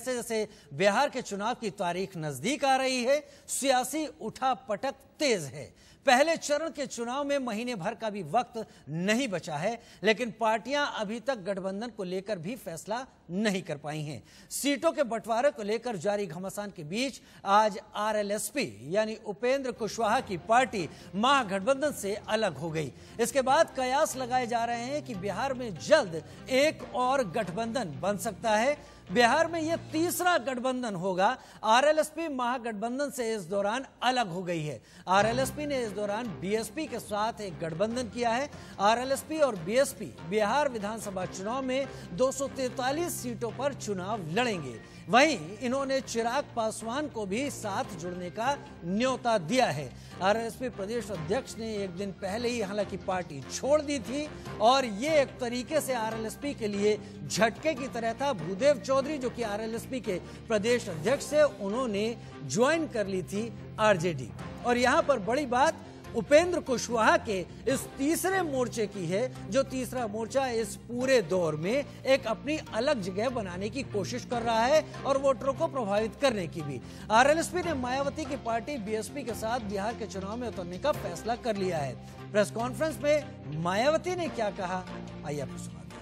जैसे जैसे बिहार के चुनाव की तारीख नजदीक आ रही है, सियासी उठापटक तेज है। पहले चरण के चुनाव में महीने भर का भी वक्त नहीं बचा है, लेकिन पार्टियां अभी तक गठबंधन को लेकर भी फैसला नहीं कर पाई हैं। सीटों के बंटवारे को लेकर जारी घमासान के बीच आज आरएलएसपी यानी उपेंद्र कुशवाहा की पार्टी महागठबंधन से अलग हो गई। इसके बाद कयास लगाए जा रहे हैं कि बिहार में जल्द एक और गठबंधन बन सकता है। बिहार में यह तीसरा गठबंधन होगा। आरएलएसपी महागठबंधन से इस दौरान अलग हो गई है। आरएलएसपी ने इस दौरान बीएसपी के साथ एक गठबंधन किया है। आरएलएसपी और बीएसपी बिहार विधानसभा चुनाव में 243 सीटों पर चुनाव लड़ेंगे। वहीं इन्होंने चिराग पासवान को भी साथ जुड़ने का न्योता दिया है। आरएलएसपी प्रदेश अध्यक्ष ने एक दिन पहले ही हालांकि पार्टी छोड़ दी थी और ये एक तरीके से आरएलएसपी के लिए झटके की तरह था। भूदेव चौधरी जो कि आरएलएसपी के प्रदेश अध्यक्ष है, उन्होंने ज्वाइन कर ली थी आरजेडी। और यहां पर बड़ी बात उपेंद्र कुशवाहा के इस तीसरे मोर्चे की है, जो तीसरा मोर्चा इस पूरे दौर में एक अपनी अलग जगह बनाने की कोशिश कर रहा है और वोटरों को प्रभावित करने की भी। आरएलएसपी ने मायावती की पार्टी बीएसपी के साथ बिहार के चुनाव में उतरने का फैसला कर लिया है। प्रेस कॉन्फ्रेंस में मायावती ने क्या कहा, आइए आपको सुनाते हैं।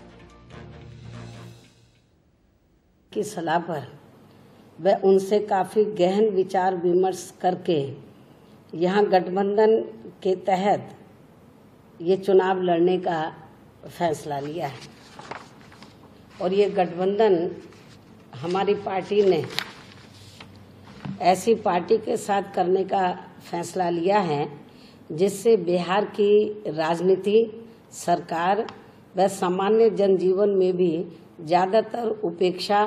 की सलाह पर वह उनसे काफी गहन विचार विमर्श करके यहाँ गठबंधन के तहत ये चुनाव लड़ने का फैसला लिया है। और ये गठबंधन हमारी पार्टी ने ऐसी पार्टी के साथ करने का फैसला लिया है जिससे बिहार की राजनीति, सरकार व सामान्य जनजीवन में भी ज़्यादातर उपेक्षा,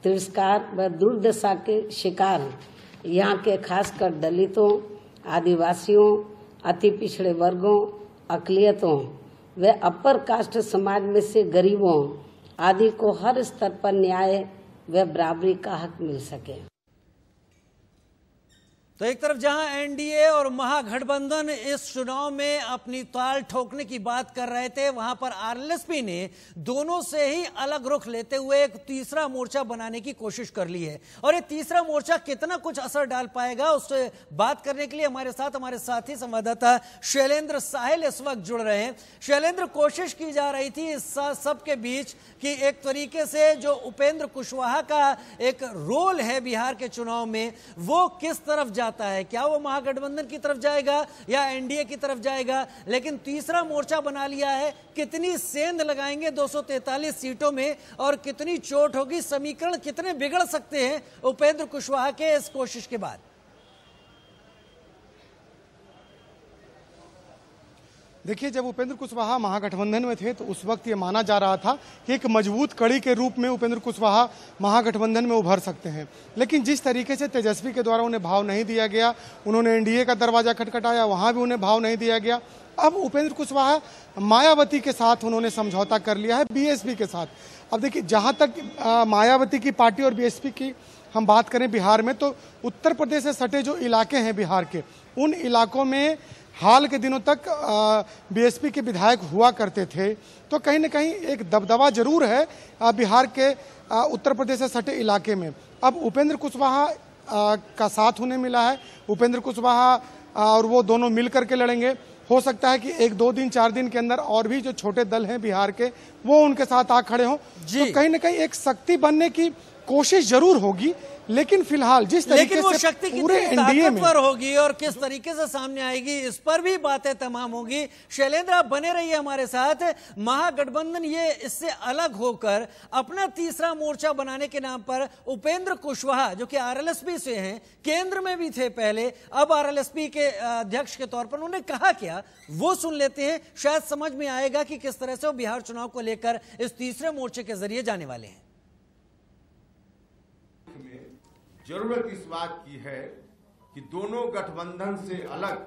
तिरस्कार व दुर्दशा के शिकार यहाँ के खासकर दलितों, आदिवासियों, अति पिछड़े वर्गों, अकलियतों व अपर कास्ट समाज में से गरीबों आदि को हर स्तर पर न्याय व बराबरी का हक मिल सके। तो एक तरफ जहां एनडीए और महागठबंधन इस चुनाव में अपनी ताल ठोकने की बात कर रहे थे, वहां पर आरएलएसपी ने दोनों से ही अलग रुख लेते हुए एक तीसरा मोर्चा बनाने की कोशिश कर ली है। और ये तीसरा मोर्चा कितना कुछ असर डाल पाएगा, उससे बात करने के लिए हमारे साथी संवाददाता शैलेंद्र साहिल इस वक्त जुड़ रहे हैं। शैलेंद्र, कोशिश की जा रही थी इस सबके बीच कि एक तरीके से जो उपेंद्र कुशवाहा का एक रोल है बिहार के चुनाव में, वो किस तरफ जाता है, क्या वो महागठबंधन की तरफ जाएगा या एनडीए की तरफ जाएगा। लेकिन तीसरा मोर्चा बना लिया है, कितनी सेंध लगाएंगे 243 सीटों में और कितनी चोट होगी, समीकरण कितने बिगड़ सकते हैं उपेंद्र कुशवाहा के इस कोशिश के बाद। देखिए, जब उपेंद्र कुशवाहा महागठबंधन में थे तो उस वक्त ये माना जा रहा था कि एक मजबूत कड़ी के रूप में उपेंद्र कुशवाहा महागठबंधन में उभर सकते हैं। लेकिन जिस तरीके से तेजस्वी के द्वारा उन्हें भाव नहीं दिया गया, उन्होंने एनडीए का दरवाजा खटखटाया, वहां भी उन्हें भाव नहीं दिया गया। अब उपेंद्र कुशवाहा मायावती के साथ उन्होंने समझौता कर लिया है, बीएसपी के साथ। अब देखिए, जहां तक मायावती की पार्टी और बीएसपी की हम बात करें बिहार में, तो उत्तर प्रदेश से सटे जो इलाके हैं बिहार के, उन इलाकों में हाल के दिनों तक बीएसपी के विधायक हुआ करते थे। तो कहीं न कहीं एक दबदबा जरूर है बिहार के उत्तर प्रदेश से सटे इलाके में। अब उपेंद्र कुशवाहा का साथ उन्हें मिला है। उपेंद्र कुशवाहा और वो दोनों मिल करके लड़ेंगे। हो सकता है कि 1-2 दिन 4 दिन के अंदर और भी जो छोटे दल हैं बिहार के, वो उनके साथ आ खड़े हों। तो कहीं न कहीं एक शक्ति बनने की कोशिश जरूर होगी। लेकिन फिलहाल जिस तरीके वो से शक्ति पूरे एनडीए में होगी और किस तरीके से सामने आएगी, इस पर भी बातें तमाम होगी। शैलेंद्र, आप बने रहिए हमारे साथ। महागठबंधन ये इससे अलग होकर अपना तीसरा मोर्चा बनाने के नाम पर उपेंद्र कुशवाहा, जो कि आरएलएसपी से हैं, केंद्र में भी थे पहले, अब आरएलएसपी के अध्यक्ष के तौर पर, उन्होंने कहा क्या, वो सुन लेते हैं। शायद समझ में आएगा कि किस तरह से वो बिहार चुनाव को लेकर इस तीसरे मोर्चे के जरिए जाने वाले हैं। जरूरत इस बात की है कि दोनों गठबंधन से अलग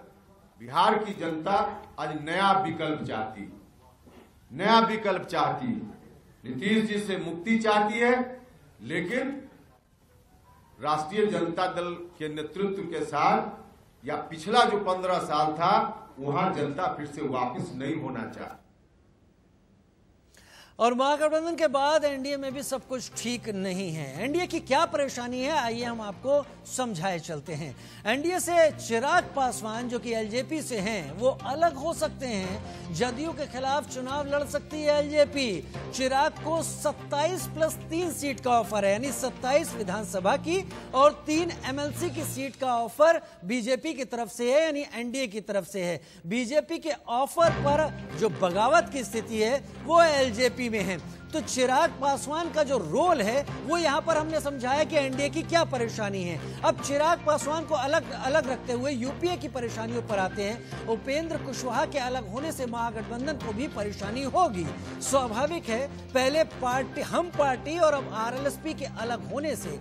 बिहार की जनता आज नया विकल्प चाहती, नीतीश जी से मुक्ति चाहती है। लेकिन राष्ट्रीय जनता दल के नेतृत्व के साथ या पिछला जो 15 साल था, वहां जनता फिर से वापस नहीं होना चाहती। और महागठबंधन के बाद एनडीए में भी सब कुछ ठीक नहीं है। एनडीए की क्या परेशानी है, आइए हम आपको समझाए चलते हैं। एनडीए से चिराग पासवान जो कि एलजेपी से हैं, वो अलग हो सकते हैं। जदयू के खिलाफ चुनाव लड़ सकती है एलजेपी। चिराग को 27+3 सीट का ऑफर है, यानी 27 विधानसभा की और 3 एमएलसी की सीट का ऑफर बीजेपी की तरफ से है, यानी एनडीए की तरफ से है। बीजेपी के ऑफर पर जो बगावत की स्थिति है वो एलजेपी में है। तो चिराग पासवान का जो रोल है वो यहां पर हमने समझाया कि एनडीए की क्या परेशानी है। अब चिराग पासवान को अलग अलग रखते हुए यूपीए की परेशानियों पर आते हैं। उपेंद्र कुशवाहा के अलग होने से महागठबंधन को भी परेशानी होगी, स्वाभाविक है। पहले हम पार्टी और अब आरएलएसपी के अलग होने से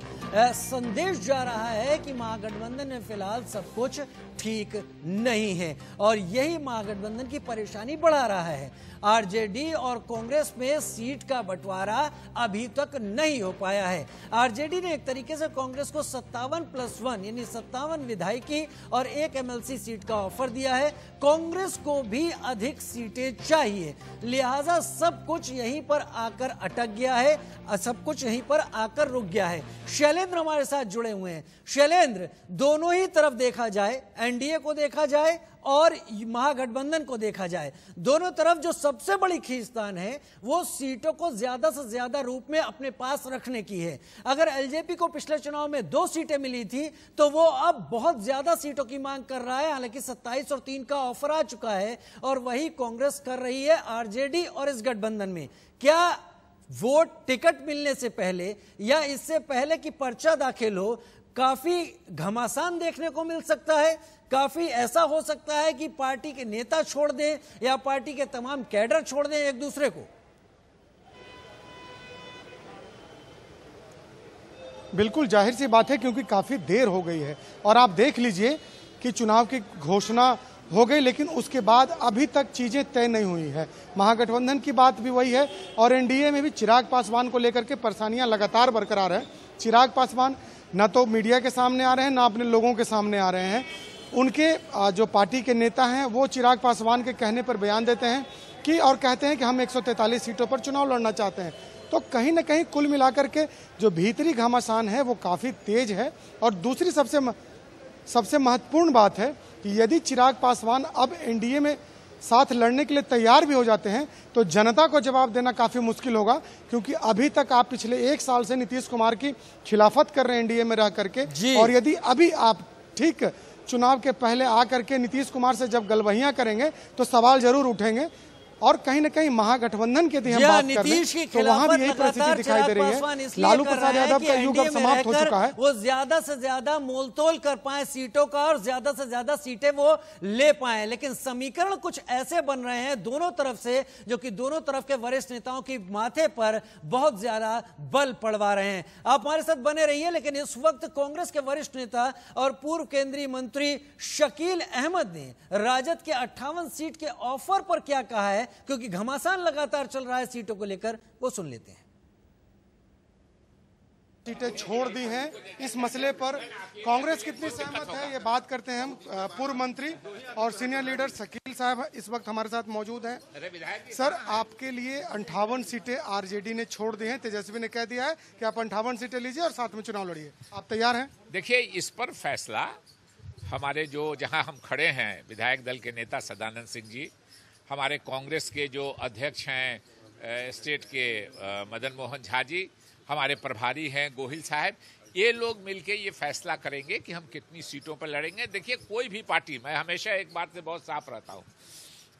संदेश जा रहा है कि महागठबंधन में फिलहाल सब कुछ ठीक नहीं है और यही महागठबंधन की परेशानी बढ़ा रहा है। आरजेडी और कांग्रेस में सीट का बंटवारा अभी तक नहीं हो पाया है। आरजेडी ने एक तरीके से कांग्रेस को 57+1 यानी 57 विधायकी और 1 एमएलसी सीट का ऑफर दिया है। कांग्रेस को भी अधिक सीटें चाहिए, लिहाजा सब कुछ यहीं पर आकर अटक गया है, सब कुछ यहीं पर आकर रुक गया है। शैलेंद्र हमारे साथ जुड़े हुए हैं। शैलेंद्र, दोनों ही तरफ देखा जाए, एनडीए को देखा जाए और महागठबंधन को देखा जाए, दोनों तरफ जो सबसे बड़ी खींचतान है वो सीटों को ज्यादा से ज्यादा रूप में अपने पास रखने की है। अगर एलजेपी को पिछले चुनाव में 2 सीटें मिली थी तो वो अब बहुत ज्यादा सीटों की मांग कर रहा है, हालांकि 27 और 3 का ऑफर आ चुका है और वही कांग्रेस कर रही है आरजेडी और इस गठबंधन में। क्या वोट टिकट मिलने से पहले या इससे पहले कि पर्चा दाखिल हो काफी घमासान देखने को मिल सकता है? काफी ऐसा हो सकता है कि पार्टी के नेता छोड़ दें या पार्टी के तमाम कैडर छोड़ दें एक दूसरे को? बिल्कुल जाहिर सी बात है, क्योंकि काफी देर हो गई है और आप देख लीजिए कि चुनाव की घोषणा हो गई लेकिन उसके बाद अभी तक चीजें तय नहीं हुई है। महागठबंधन की बात भी वही है और एनडीए में भी चिराग पासवान को लेकर के परेशानियां लगातार बरकरार है। चिराग पासवान न तो मीडिया के सामने आ रहे हैं, ना अपने लोगों के सामने आ रहे हैं। उनके जो पार्टी के नेता हैं वो चिराग पासवान के कहने पर बयान देते हैं कि और कहते हैं कि हम 143 सीटों पर चुनाव लड़ना चाहते हैं। तो कहीं ना कहीं कुल मिलाकर के जो भीतरी घमासान है वो काफ़ी तेज है। और दूसरी सबसे महत्वपूर्ण बात है कि यदि चिराग पासवान अब एनडीए में साथ लड़ने के लिए तैयार भी हो जाते हैं तो जनता को जवाब देना काफ़ी मुश्किल होगा, क्योंकि अभी तक आप पिछले 1 साल से नीतीश कुमार की खिलाफत कर रहे हैं एनडीए में रह करके, और यदि अभी आप ठीक चुनाव के पहले आकर के नीतीश कुमार से जब गलबहियां करेंगे तो सवाल जरूर उठेंगे। और कहीं न कहीं महागठबंधन की यदि हम बात कर लें तो वहां भी यही परिस्थिति दिखाई दे रही है। लालू प्रसाद यादव का युग अब समाप्त हो चुका है। वो ज्यादा से ज्यादा मोलतोल कर पाए सीटों का और ज्यादा से ज्यादा सीटें वो ले पाए, लेकिन समीकरण कुछ ऐसे बन रहे हैं दोनों तरफ से जो कि दोनों तरफ के वरिष्ठ नेताओं की माथे पर बहुत ज्यादा बल पड़वा रहे हैं। आप हमारे साथ बने रहिए। लेकिन इस वक्त कांग्रेस के वरिष्ठ नेता और पूर्व केंद्रीय मंत्री शकील अहमद ने राजद के 58 सीट के ऑफर पर क्या कहा है, क्योंकि घमासान लगातार चल रहा है सीटों को लेकर, वो सुन लेते हैं। सीटें छोड़ दी हैं, इस मसले पर कांग्रेस कितनी सहमत है ये बात करते हैं हम। पूर्व मंत्री और सीनियर लीडर शकील साहब इस वक्त हमारे साथ मौजूद हैं। सर, आपके लिए 58 सीटें आरजेडी ने छोड़ दी हैं। तेजस्वी ने कह दिया है कि आप 58 सीटें लीजिए और साथ में चुनाव लड़िए, आप तैयार हैं? देखिए, इस पर फैसला हमारे जो जहां हम खड़े हैं विधायक दल के नेता सदानंद सिंह जी, हमारे कांग्रेस के जो अध्यक्ष हैं स्टेट के मदन मोहन झा जी, हमारे प्रभारी हैं गोहिल साहब, ये लोग मिलके ये फैसला करेंगे कि हम कितनी सीटों पर लड़ेंगे। देखिए, कोई भी पार्टी, मैं हमेशा एक बात से बहुत साफ रहता हूँ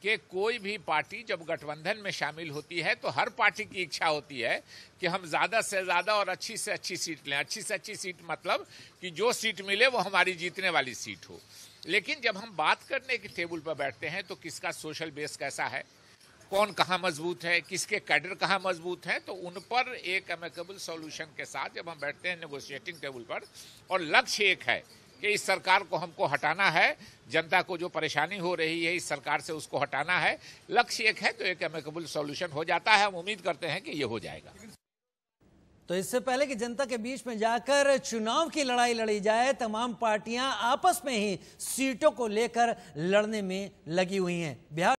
कि कोई भी पार्टी जब गठबंधन में शामिल होती है तो हर पार्टी की इच्छा होती है कि हम ज़्यादा से ज़्यादा और अच्छी से अच्छी सीट लें। अच्छी से अच्छी सीट मतलब कि जो सीट मिले वो हमारी जीतने वाली सीट हो। लेकिन जब हम बात करने के टेबल पर बैठते हैं तो किसका सोशल बेस कैसा है, कौन कहाँ मजबूत है, किसके कैडर कहाँ मजबूत है, तो उन पर एक एमिकेबल सॉल्यूशन के साथ जब हम बैठते हैं नेगोशिएटिंग टेबल पर, और लक्ष्य एक है कि इस सरकार को हमको हटाना है, जनता को जो परेशानी हो रही है इस सरकार से उसको हटाना है, लक्ष्य एक है, तो एक एमिकेबल सॉल्यूशन हो जाता है। हम उम्मीद करते हैं कि ये हो जाएगा। तो इससे पहले कि जनता के बीच में जाकर चुनाव की लड़ाई लड़ी जाए, तमाम पार्टियां आपस में ही सीटों को लेकर लड़ने में लगी हुई हैं। बिहार